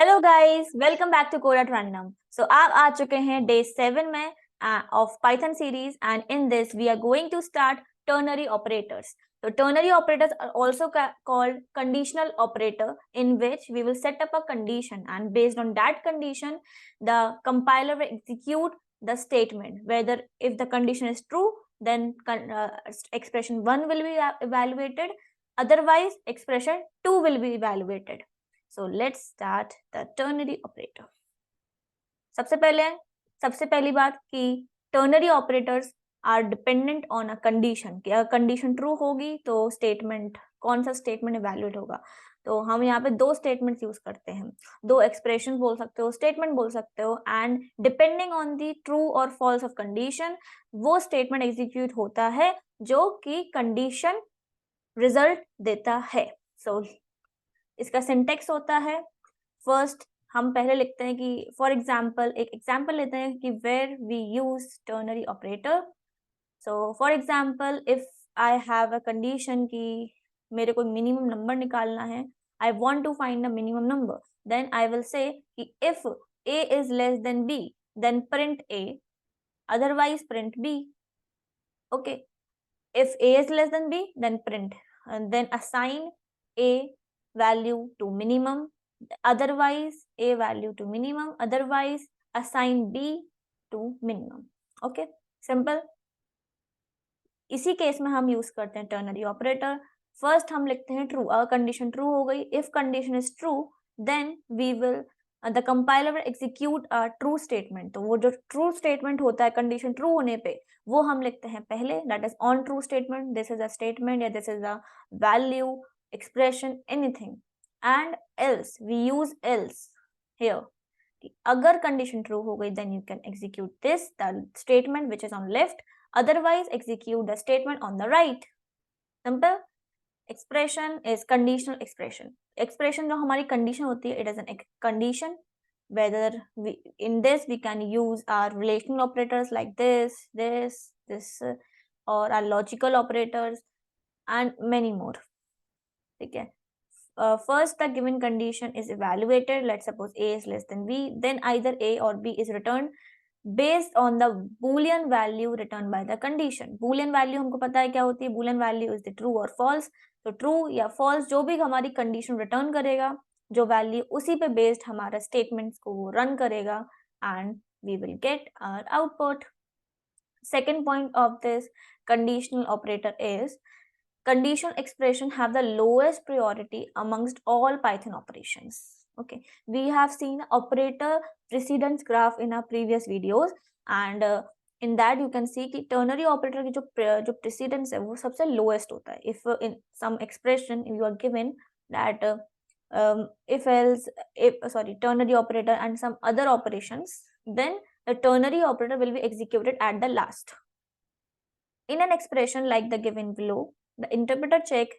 Hello guys, welcome back to code at random. So आप आ चुके हैं डे 7 में of Python series and in this we are going to start ternary operators. So ternary operators are also called conditional operator, in which we will set up a condition and based on that condition the compiler will execute the statement. Whether if the condition is true, then expression 1 will be evaluated, otherwise expression 2 will be evaluated. So let's start the ternary operator. सबसे पहली बात कि ternary operators are dependent on a condition, कि अगर condition true होगी तो statement, कौन सा statement evaluate होगा। तो हम यहाँ पे दो statements यूज करते हैं, दो expressions बोल सकते हो, statement बोल सकते हो, and depending on the true or false of condition वो statement execute होता है जो कि condition result देता है। So इसका सिंटेक्स होता है, फर्स्ट हम पहले लिखते हैं कि फॉर एग्जाम्पल, एक एग्जाम्पल लेते हैं कि where we use ternary operator. So for example, if I have a condition कि मेरे को मिनिमम नंबर निकालना है, I want to find the minimum number, then I will say कि if a is less than b, then print a, otherwise print b. Okay, if a is less than b, then print, and then assign a value to minimum, otherwise a value to minimum, otherwise assign b to minimum. Okay, simple. इसी case में हम use करते हैं ternary operator. First हम लिखते हैं true, अगर condition true हो गई, if condition is true then we will the compiler will execute a true statement. तो वो जो ट्रू स्टेटमेंट होता है कंडीशन ट्रू होने पे, वो हम लिखते हैं पहले, that is on true statement, this is a statement या this is a value, expression, anything. And else, we use else here, अगर कंडीशन ट्रू हो गई then you can execute this the statement which is on left, otherwise execute the statement on the right. Simple. Expression is conditional expression. Expression जो हमारी condition होती है, it is an condition, whether we in this we can use our relational operators like this, or our logical operators and many more. ठीक है, first the given condition is evaluated. Let's suppose a is less than b, then either a or b is returned based on the boolean value returned by the condition. boolean value हमको पता है क्या होती है, boolean value is the true or false. तो true या false जो भी हमारी condition return करेगा, जो value उसी पे based हमारा statements को वो run करेगा and we will get our output. Second point of this conditional operator is conditional expression have the lowest priority amongst all Python operations. Okay, we have seen operator precedence graph in our previous videos and in that you can see कि ternary operator की जो precedence है वो सबसे lowest होता है. If in some expression you are given that if else, ternary operator and some other operations, then the ternary operator will be executed at the last. In an expression like the given below, the interpreter check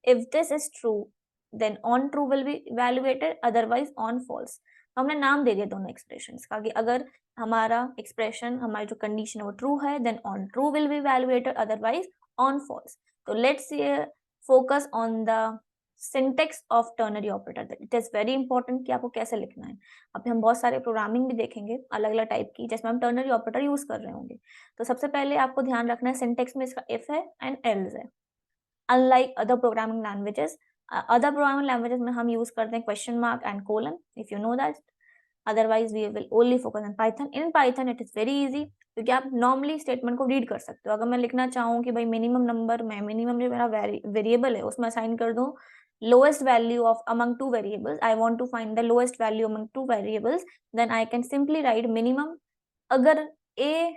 if this is true, then on true will be evaluated, otherwise on false. हमने नाम दे दिया दोनों expressions का कि अगर हमारा expression, हमारी जो condition है वो true है, then on true will be evaluated, otherwise on false. तो let's focus on the syntax of ternary operator. It is very important कि आपको कैसे लिखना है। अभी हम बहुत सारे प्रोग्रामिंग भी देखेंगे अलग अलग टाइप की, जिसमें हम ternary operator यूज कर रहे होंगे। तो सबसे पहले आपको ध्यान रखना है सिंटेक्स में इसका if है एंड else है। Unlike other programming languages, में हम यूज करते हैं question mark and colon, if you know that. Otherwise we will only focus on Python. In Python it is very easy, क्योंकि आप नॉर्मली स्टेटमेंट को read कर सकते हो। अगर मैं लिखना चाहूँ कि भाई मिनिमम नंबर, मैं मिनिमम जो मेरा वेरिएबल है उसमें असाइन कर दूँ lowest value of among two variables, I want to find the lowest value among two variables, then I can simply write minimum. अगर a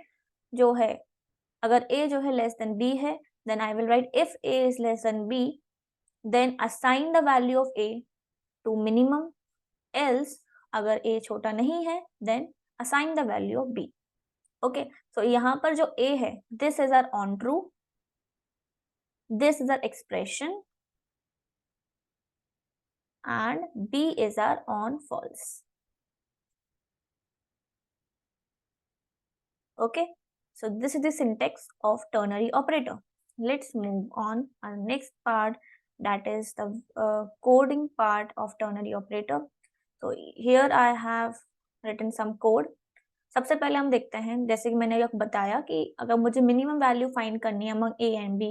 जो है less than b है, then I will write if a is less than b, then assign the value of a to minimum, else अगर a छोटा नहीं है then assign the value of b. Okay, so यहाँ पर जो a है, this is our on true, this is our expression and b is our on false. Okay, so this is the syntax of ternary operator. Let's move on our next part, that is the coding part of ternary operator. So here I have written some code. सबसे पहले हम देखते हैं, जैसे कि मैंने आपको बताया कि अगर मुझे मिनिमम वैल्यू फाइंड करनी है among a and b,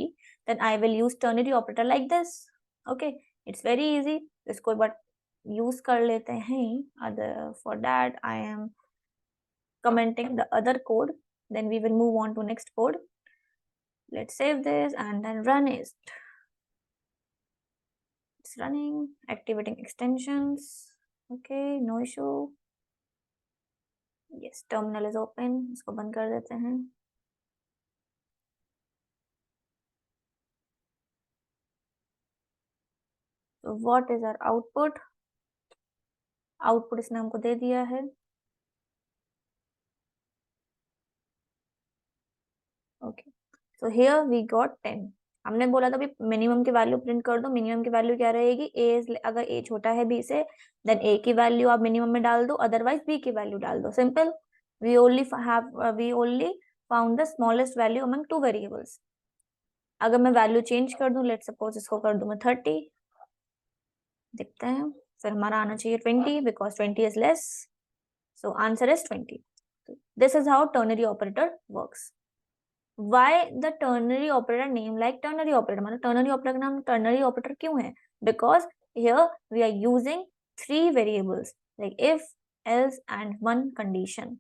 then I will use ternary operator like this. Okay, it's very easy. इसको एक बार यूज कर लेते हैं. For that I am commenting the other code, then we will move on to next code. Let's save this and then run it. It's running, activating extensions. Okay, no issue. Yes, terminal is open. इसको बंद कर देते हैं. So what is our output? Output इसने हमको दे दिया है. Okay, so here we got 10. हमने बोला था भी मिनिमम की वैल्यू प्रिंट कर दो. मिनिमम की वैल्यू क्या रहेगी? अगर a छोटा है b से, then a की वैल्यू आप मिनिमम में डाल दो, अदरवाइज b की वैल्यू डाल दो. Simple. We only found the smallest value among two variables. अगर मैं वैल्यू चेंज कर दूं, लेट सपोज इसको कर दूं मैं 30, देखते हैं. फिर हमारा आना चाहिए 20 because 20 is less. So answer is 20. This is how ternary operator works. Why the ternary operator name like ternary operator? मतलब ternary operator का नाम ternary operator क्यों है? Because here we are using three variables like if, else and one condition.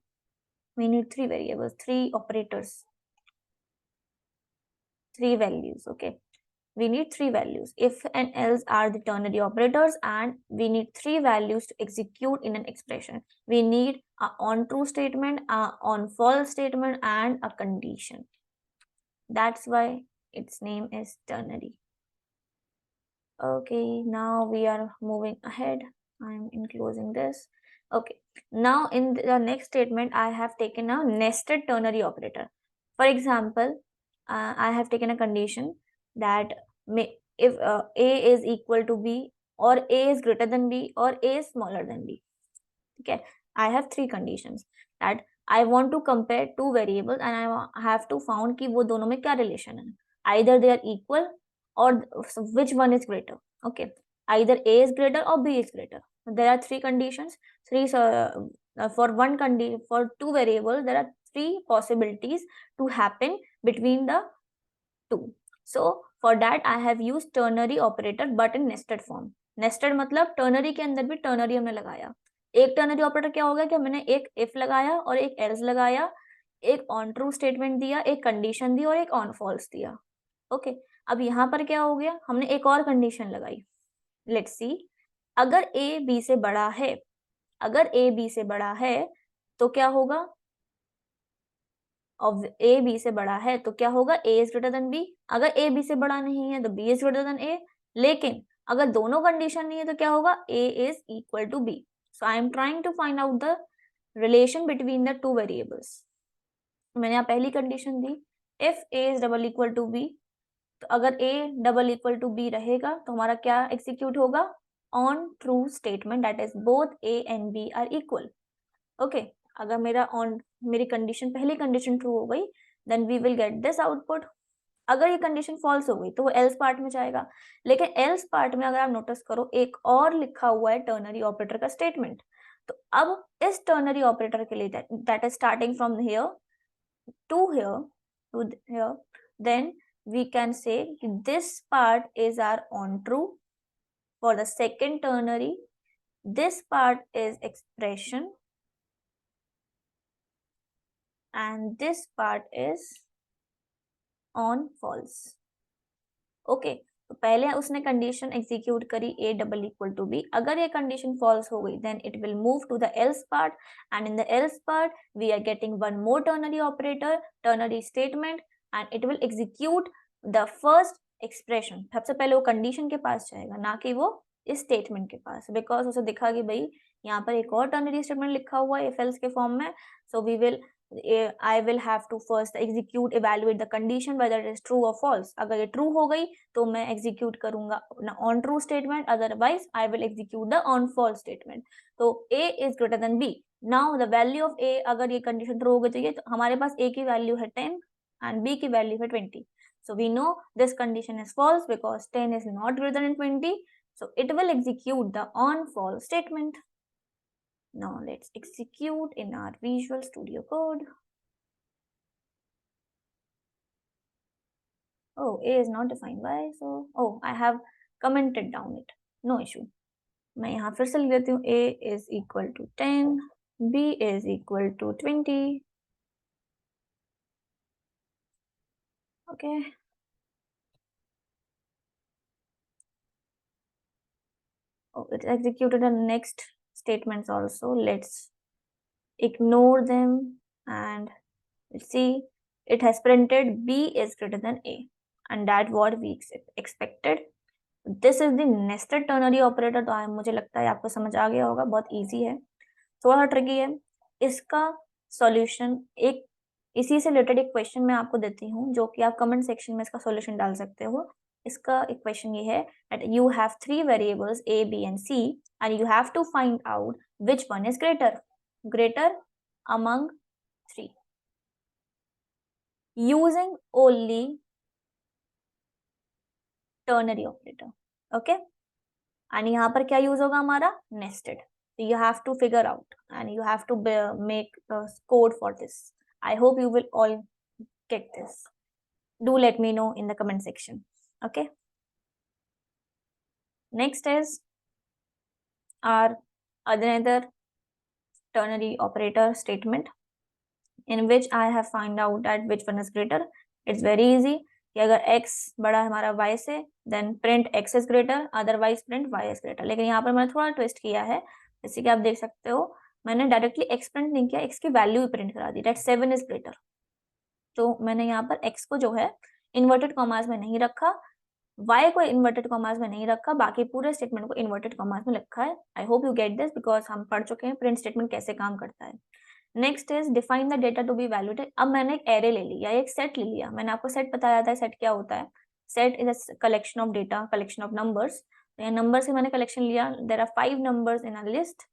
We need three variables, three operators, three values. Okay, we need three values. If and else are the ternary operators, and we need three values to execute in an expression. We need a on true statement, a on false statement, and a condition. That's why its name is ternary. Okay, now we are moving ahead. I'm enclosing this. Okay, now in the next statement, I have taken a nested ternary operator. For example, I have taken a condition that if a is equal to b, or a is greater than b, or a is smaller than b. Okay, I have three conditions that I want to compare two variables and I have to found कि वो दोनों में क्या relation है. Either they are equal or which one is greater. Okay, either a is greater or b is greater. There are three conditions. For two variables there are three possibilities to happen between the two. So for that I have used ternary operator but in nested form. Nested मतलब ternary के अंदर भी ternary हमने लगाया. एक ternary operator क्या होगा कि हमने एक if लगाया और एक else लगाया, एक on true statement दिया, एक condition दी और एक on false दिया. Okay, अब यहाँ पर क्या हो गया? हमने एक और condition लगाई. Let's see. अगर a b से बड़ा है, अगर a b से बड़ा है तो क्या होगा? of a b से बड़ा है तो क्या होगा? a is greater than b. अगर a b से बड़ा नहीं है तो b is greater than a. लेकिन अगर दोनों कंडीशन नहीं है तो क्या होगा? a is equal to b. So I am trying to find out the relation between the two variables. मैंने यहाँ पहली condition the, if a is double equal to b, तो अगर a double equal to b रहेगा तो हमारा क्या execute होगा? On true statement, that is both a and b are equal. Okay, अगर मेरी कंडीशन पहली कंडीशन ट्रू हो गई, then we will get this output. अगर ये कंडीशन फॉल्स हो गई तो वो एल्स पार्ट में जाएगा. लेकिन एल्स पार्ट में अगर आप नोटिस करो एक और लिखा हुआ है टर्नरी ऑपरेटर का स्टेटमेंट. तो अब इस टर्नरी ऑपरेटर के लिए that is starting from here to here, then we can say this part is are on true for the second ternary, this part is expression and this part is on false. Okay, तो पहले उसने condition execute करी a double equal to b. अगर ये condition false हो गई then it will move to the else part, and in the else part we are getting one more ternary operator, ternary statement, and it will execute the first expression. सबसे पहले वो condition के पास जाएगा, ना कि वो इस स्टेटमेंट के पास, बिकॉज उसे दिखा कि भाई यहाँ पर एक और टर्नरी स्टेटमेंट लिखा हुआ है if else के फॉर्म में. So I will have to first execute, evaluate the condition whether it is true or false. अगर ये true हो गई तो मैं execute करूंगा on true statement, otherwise I will execute the on false statement. तो a is greater than b. Now the value of a, अगर ये condition true हो गई तो ये हमारे पास a की value है 10 and b की value है 20. So we know this condition is false because 10 is not greater than 20. So it will execute the on false statement. Now let's execute in our Visual Studio Code. Oh, A is not defined by, so oh, I have commented down it. No issue. मैं यहाँ फिर से लिख देती हूँ A is equal to 10, B is equal to 20. Okay. Oh, it executed the next statements also. Let's ignore them and let's see. It has printed B is greater than A, and that what we expected. This is the nested ternary operator. तो मुझे लगता है आपको समझ आ गया होगा, बहुत easy है, थोड़ा सा ट्रिकी है। इसका सॉल्यूशन एक इसी से रिलेटेड एक क्वेश्चन मैं आपको देती हूँ, जो कि आप कमेंट सेक्शन में इसका सॉल्यूशन डाल सकते हो। इसका एक क्वेश्चन ये है that you have 3 variables A, B and C and you have to find out which one is greater among 3 using only ternary operator. Okay, and यहाँ पर क्या यूज होगा हमारा nested. So you have to figure out and you have to make the code for this. I hope you will all get this. Do let me know in the comment section. Okay, next is our another ternary operator statement in which I have find out that which one is greater. It's very easy कि अगर x बड़ा है हमारा y से then print x is greater, otherwise print y is greater. लेकिन यहाँ पर मैंने थोड़ा ट्विस्ट किया है, जैसे कि आप देख सकते हो मैंने डायरेक्टली x प्रिंट नहीं किया, x की वैल्यू ही प्रिंट करा दी, that 7 is greater. तो मैंने यहाँ पर x को जो है इन्वर्टेड कॉमास में नहीं रखा, y को इन्वर्टेड कॉमास में नहीं रखा, बाकी पूरे स्टेटमेंट को इन्वर्टेड कॉमास में रखा है. I hope you get this because हम पढ़ चुके हैं प्रिंट स्टेटमेंट कैसे काम करता है. Next is define the data to be valued. अब मैंने एक एरे ले लिया, एक सेट ले लिया. मैंने आपको सेट बताया था, सेट क्या होता है. Set is a collection of data, collection of numbers. Number से मैंने कलेक्शन लिया. There are 5 numbers in a list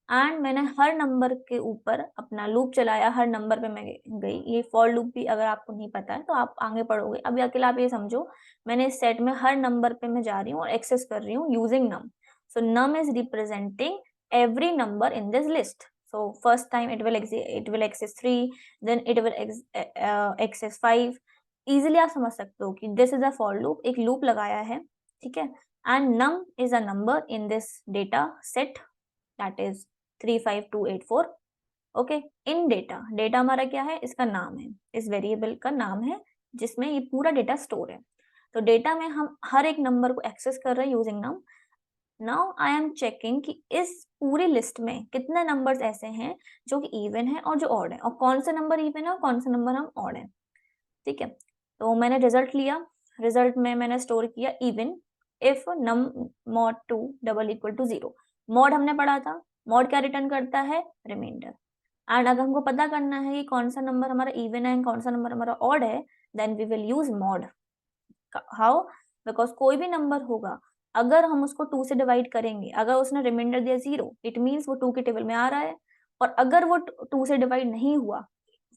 and मैंने हर नंबर के ऊपर अपना लूप चलाया, हर नंबर पे मैं गई. ये फॉर लूप भी अगर आपको नहीं पता है तो आप आगे पढ़ोगे. अभी अकेला आप ये समझो, मैंने इस सेट में हर नंबर पे मैं जा रही हूँ और एक्सेस कर रही हूँ using num. So num is representing every number in this list. So first time it will access 3, then it will access 5. easily आप समझ सकते हो कि this is a for loop, एक loop लगाया है, ठीक है. and num is a number in this data set, that is 35284. Okay, in data, data हमारा क्या है, इसका नाम है, इस वेरिएबल का नाम है जिसमें ये पूरा डेटा स्टोर है. तो डेटा में हम हर एक नंबर को एक्सेस कर रहे हैं using num. Now I am checking कि इस पूरी लिस्ट में कितने नंबर्स ऐसे हैं जो कि इवन है और जो ऑड है, और कौन से नंबर इवन है और कौन से नंबर हम ऑड है. ठीक है, तो मैंने रिजल्ट लिया. रिजल्ट में मैंने स्टोर किया even if num mod 2 double equal to 0. Mod हमने पढ़ा था, मॉड क्या रिटर्न करता है, रिमाइंडर. एंड अगर हमको पता करना है कि कौन सा नंबर हमारा इवन है कौन सा नंबर हमारा ऑड है, then we will use mod. How, because कोई भी नंबर होगा अगर हम उसको 2 से डिवाइड करेंगे, अगर उसने रिमाइंडर दिया 0, इट मीन्स वो 2 के टेबल में आ रहा है. और अगर वो 2 से डिवाइड नहीं हुआ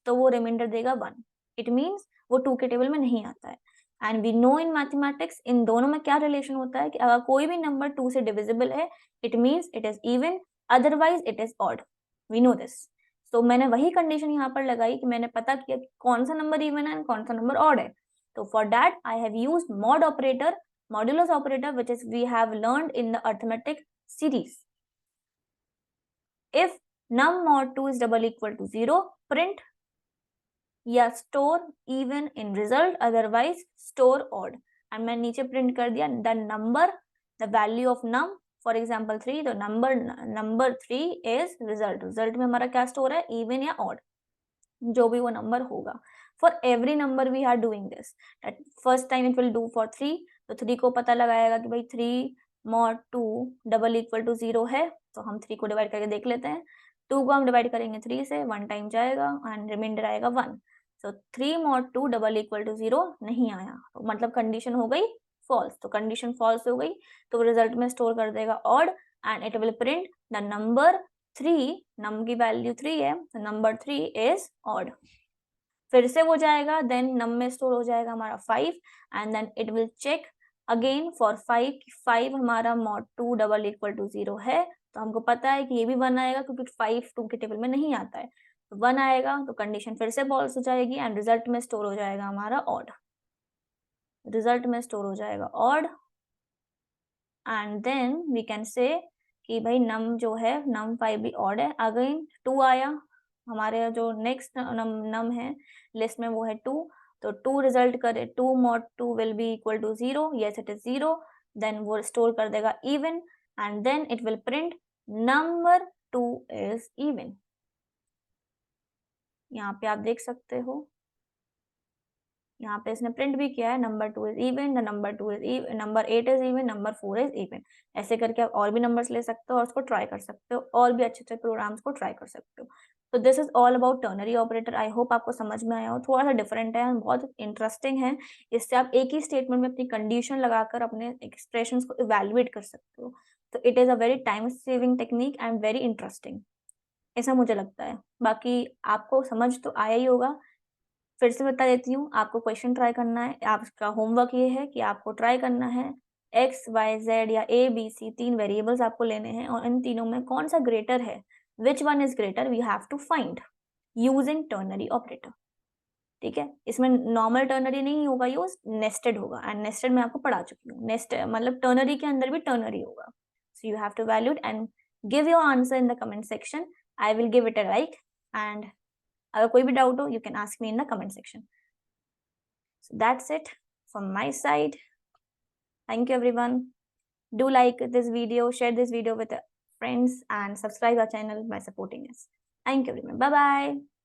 तो वो रिमाइंडर देगा 1, इट मीन्स वो 2 के टेबल में नहीं आता है. And we know in mathematics इन दोनों में क्या रिलेशन होता है कि अगर कोई भी नंबर 2 से डिविजिबल है, it means it is even, otherwise it is odd. We know this. तो मैंने वही कंडीशन यहाँ पर लगाई कि मैंने पता किया कि कौन सा नंबर इवन है कौन सा नंबर ऑड है. So for that I have used mod operator, modulus operator, which is we have learned in the arithmetic series. If num mod 2 is double equal to 0, print या store even in result, otherwise store odd. and मैं नीचे print कर दिया the number, the value of num, for example 3, तो number 3 is result. result में हमारा क्या store है, even या odd, जो भी वो नंबर होगा. For every number we are doing this. That first time it will do for 3. तो 3 को पता लगाएगा कि भाई 3 mod 2 डबल इक्वल टू 0 है, तो हम 3 को डिवाइड करके देख लेते हैं. 2 को हम डिवाइड करेंगे 3 से, 1 टाइम जाएगा एंड रिमाइंडर आएगा 1. सो 3 mod 2 डबल इक्वल टू 0 नहीं आया, तो मतलब कंडीशन हो गई फॉल्स. तो कंडीशन फॉल्स हो गई तो रिजल्ट में स्टोर कर देगा odd and it will print the number 3. नम की वैल्यू 3 है, तो नंबर 3 इज ऑड. फिर से वो जाएगा, देन नम में स्टोर हो जाएगा हमारा 5 and then it will check again for 5 कि 5 हमारा mod 2 डबल इक्वल टू 0 है, तो हमको पता है कि ये भी 1 आएगा क्योंकि 5 2 के टेबल में नहीं आता है, तो 1 आएगा, तो कंडीशन फिर से फॉल्स हो जाएगी एंड रिजल्ट में स्टोर हो जाएगा हमारा ऑड, रिजल्ट में स्टोर हो जाएगा odd and then we can say कि भाई नम जो है नम 5 भी ऑड है, अगेन 2 आया, हमारे जो नेक्स्ट नम है लिस्ट में वो है 2, तो 2 रिजल्ट करे 2 mod 2 will be equal to 0, yes it is 0, then वो स्टोर कर देगा even and then it will print number 2 is even. यहाँ पे आप देख सकते हो, यहाँ पे इसने प्रिंट भी किया है number 2 is even, number 2 is even, number 8 is even, number 4 is even. ऐसे करके आप और भी नंबर्स ले सकते हो और उसको ट्राई कर सकते हो, और भी अच्छे अच्छे प्रोग्राम्स को ट्राई कर सकते हो। तो this is all about ternary operator. I hope आपको समझ में आया हो, थोड़ा सा डिफरेंट है, बहुत इंटरेस्टिंग है। इससे आप एक ही स्टेटमेंट में अपनी कंडीशन लगाकर अपने एक्सप्रेशंस को इवेल्युएट कर सकते हो। तो it is a very time saving technique and very interesting, ऐसा मुझे लगता है। बाकी आपको समझ तो आया ही होगा। फिर से बता देती हूँ, आपको क्वेश्चन ट्राई करना है, आपका होमवर्क ये है कि आपको ट्राई करना है एक्स वाई जेड या ए बी सी 3 वेरिएबल्स आपको लेने हैं और इन तीनों में कौन सा ग्रेटर है, which one is greater we have to find using ternary operator. ठीक है, इसमें नॉर्मल टर्नरी नहीं होगा यूज, नेस्टेड होगा, एंड नेस्टेड मैं आपको पढ़ा चुकी हूँ। नेस्ट मतलब टर्नरी के अंदर भी टर्नरी होगा। So you have to valued and give your answer in the comment section. I will give it a like and अगर कोई भी डाउट हो you can ask me in the comment section. So that's it from my side. Thank you everyone. Do like this video, share this video with friends and subscribe our channel by supporting us. Thank you everyone. Bye bye.